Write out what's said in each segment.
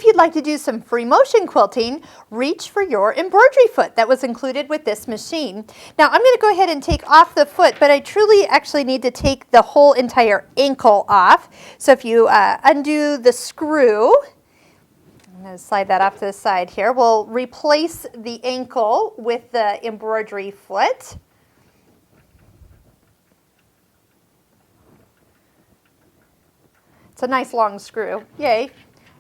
if you'd like to do some free motion quilting, reach for your embroidery foot that was included with this machine. Now I'm going to go ahead and take off the foot, but I truly actually need to take the whole entire ankle off. So if you undo the screw, I'm going to slide that off to the side here. We'll replace the ankle with the embroidery foot. It's a nice long screw. Yay.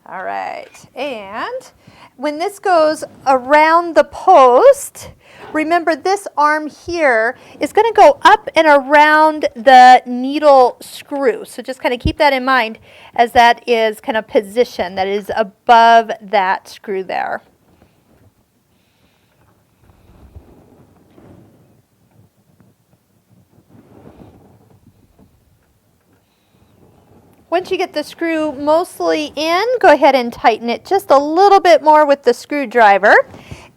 All right. And when this goes around the post, remember this arm here is going to go up and around the needle screw. So just kind of keep that in mind as that is kind of positioned, that is above that screw there. Once you get the screw mostly in, go ahead and tighten it just a little bit more with the screwdriver.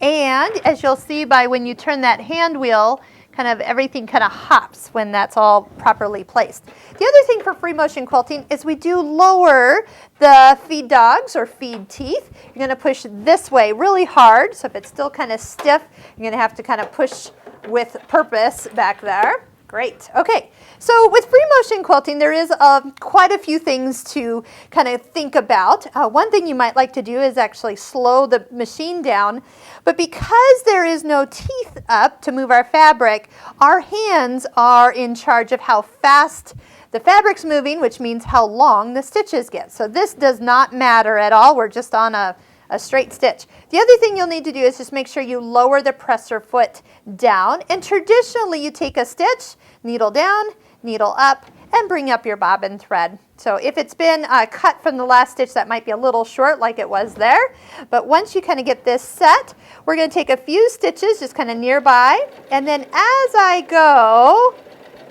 And as you'll see by when you turn that hand wheel, kind of everything kind of hops when that's all properly placed. The other thing for free motion quilting is we do lower the feed dogs or feed teeth. You're going to push this way really hard. So if it's still kind of stiff, you're going to have to kind of push with purpose back there. Great. Okay, so with free motion quilting, there is quite a few things to kind of think about. One thing you might like to do is actually slow the machine down, but because there is no teeth up to move our fabric, our hands are in charge of how fast the fabric's moving, which means how long the stitches get. So this does not matter at all. We're just on a straight stitch. The other thing you'll need to do is just make sure you lower the presser foot down. And traditionally you take a stitch, needle down, needle up, and bring up your bobbin thread. So if it's been cut from the last stitch, that might be a little short like it was there. But once you kind of get this set, we're going to take a few stitches just kind of nearby. And then as I go,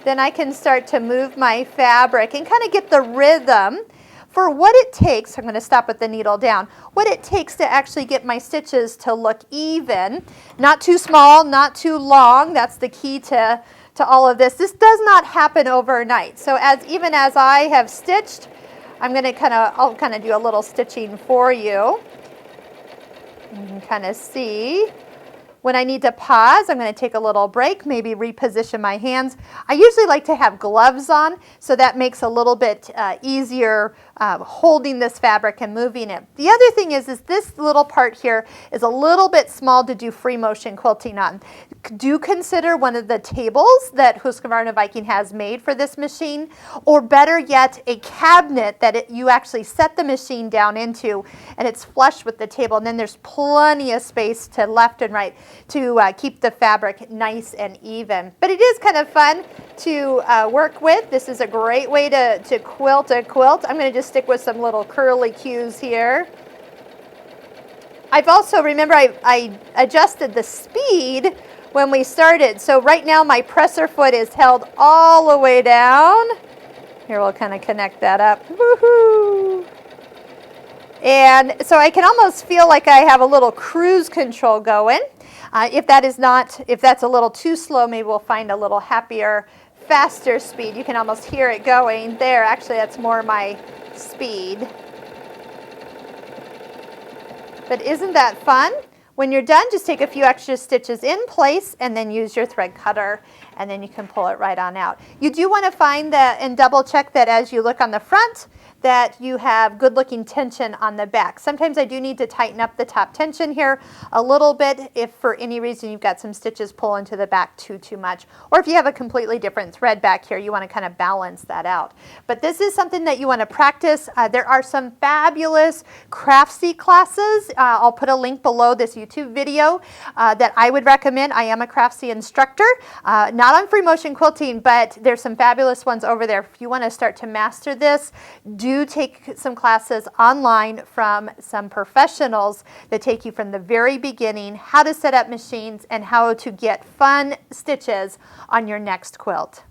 then I can start to move my fabric and kind of get the rhythm for what it takes. I'm going to stop with the needle down. What it takes to actually get my stitches to look even, not too small, not too long. That's the key to all of this. This does not happen overnight. So even as I have stitched, I'll kind of do a little stitching for you. You can kind of see. When I need to pause, I'm going to take a little break, maybe reposition my hands. I usually like to have gloves on, so that makes a little bit easier holding this fabric and moving it. The other thing is this little part here is a little bit small to do free motion quilting on. Do consider one of the tables that Husqvarna Viking has made for this machine, or better yet, a cabinet that you actually set the machine down into, and it's flush with the table, and then there's plenty of space to left and right to keep the fabric nice and even. But it is kind of fun to work with. This is a great way to quilt a quilt. I'm going to just stick with some little curly cues here. I've also, remember, I adjusted the speed when we started. So right now my presser foot is held all the way down. Here, we'll kind of connect that up. Woohoo! And so I can almost feel like I have a little cruise control going. If that's a little too slow, maybe we'll find a little happier, faster speed. You can almost hear it going there. Actually, that's more my speed. But isn't that fun? When you're done, just take a few extra stitches in place and then use your thread cutter, and then you can pull it right on out. You do want to find that and double check that as you look on the front, that you have good looking tension on the back. Sometimes I do need to tighten up the top tension here a little bit if for any reason you've got some stitches pulling to the back too much, or if you have a completely different thread back here, you want to kind of balance that out. But this is something that you want to practice. There are some fabulous Craftsy classes. I'll put a link below this YouTube video that I would recommend. I am a Craftsy instructor, not on free motion quilting, but there's some fabulous ones over there. If you want to start to master this, do take some classes online from some professionals that take you from the very beginning, how to set up machines and how to get fun stitches on your next quilt.